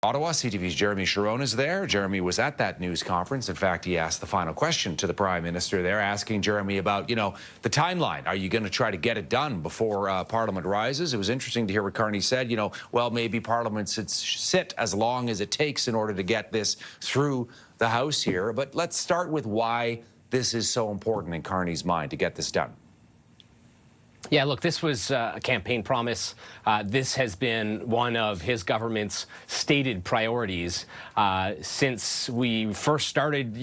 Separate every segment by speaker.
Speaker 1: Ottawa, CTV's Jeremie Charron is there. Jeremie was at that news conference. In fact, he asked the final question to the Prime Minister there, asking Jeremie about, the timeline. Are you going to try to get it done before Parliament rises? It was interesting to hear what Carney said, well, maybe Parliament should sit as long as it takes in order to get this through the House here. But let's start with why this is so important in Carney's mind to get this done.
Speaker 2: Yeah, look, this was a campaign promise. This has been one of his government's stated priorities since we first started,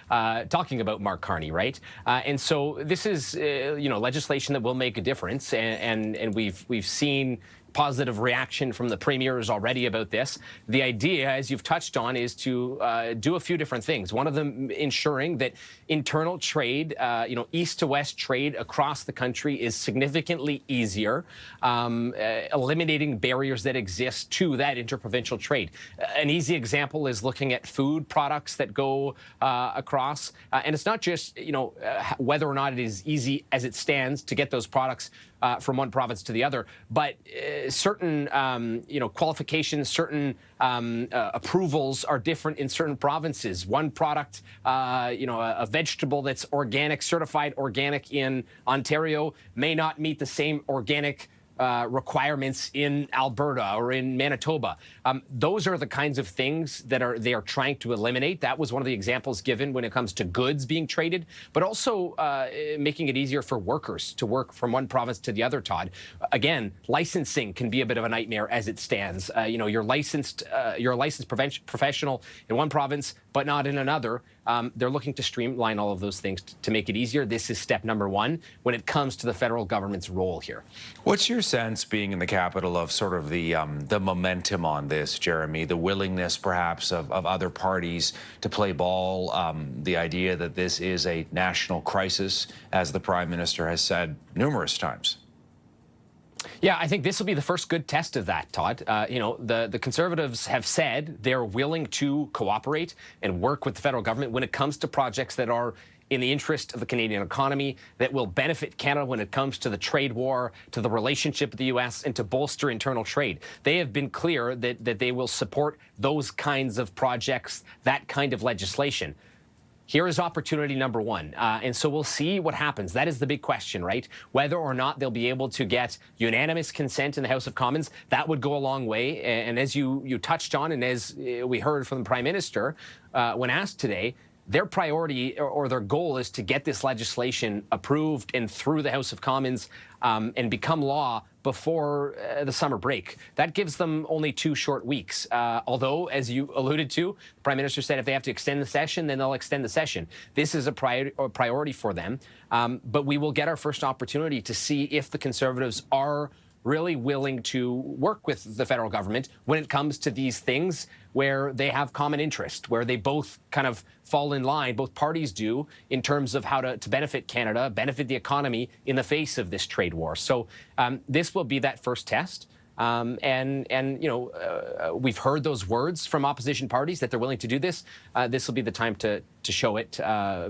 Speaker 2: talking about Mark Carney, right? And so this is, legislation that will make a difference, and we've seen positive reaction from the premiers already about this. The idea, as you've touched on, is to do a few different things. One of them ensuring that internal trade, east to west trade across the country is significantly easier, eliminating barriers that exist to that interprovincial trade. An easy example is looking at food products that go across. And it's not just, whether or not it is easy as it stands to get those products from one province to the other, but certain, qualifications, certain approvals are different in certain provinces. One product, a vegetable that's organic, certified organic in Ontario may not meet the same organic requirements in Alberta or in Manitoba. Those are the kinds of things that they are trying to eliminate. That was one of the examples given when it comes to goods being traded, but also making it easier for workers to work from one province to the other, Todd. Again, licensing can be a bit of a nightmare as it stands. You're a licensed professional in one province, but not in another. They're looking to streamline all of those things to make it easier. This is step number one when it comes to the federal government's role here.
Speaker 1: What's your sense, being in the capital, of sort of the momentum on this, Jeremie, the willingness perhaps of other parties to play ball, the idea that this is a national crisis, as the Prime Minister has said numerous times?
Speaker 2: Yeah, I think this will be the first good test of that, Todd. The Conservatives have said they're willing to cooperate and work with the federal government when it comes to projects that are in the interest of the Canadian economy, that will benefit Canada when it comes to the trade war, to the relationship with the U.S., and to bolster internal trade. They have been clear that they will support those kinds of projects, that kind of legislation. Here is opportunity number one. And so we'll see what happens. That is the big question, right? Whether or not they'll be able to get unanimous consent in the House of Commons, that would go a long way. And as you touched on, and as we heard from the Prime Minister when asked today, their priority or their goal is to get this legislation approved and through the House of Commons and become law before the summer break. That gives them only 2 short weeks. Although, as you alluded to, the Prime Minister said if they have to extend the session, then they'll extend the session. This is a priority for them. But we will get our first opportunity to see if the Conservatives are really willing to work with the federal government when it comes to these things where they have common interest, where they both kind of fall in line, both parties do, in terms of how to benefit Canada, benefit the economy in the face of this trade war. So this will be that first test. We've heard those words from opposition parties that they're willing to do this. This will be the time to show it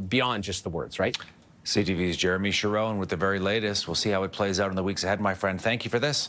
Speaker 2: beyond just the words, right?
Speaker 1: CTV's Jeremie Charron with the very latest. We'll see how it plays out in the weeks ahead, my friend. Thank you for this.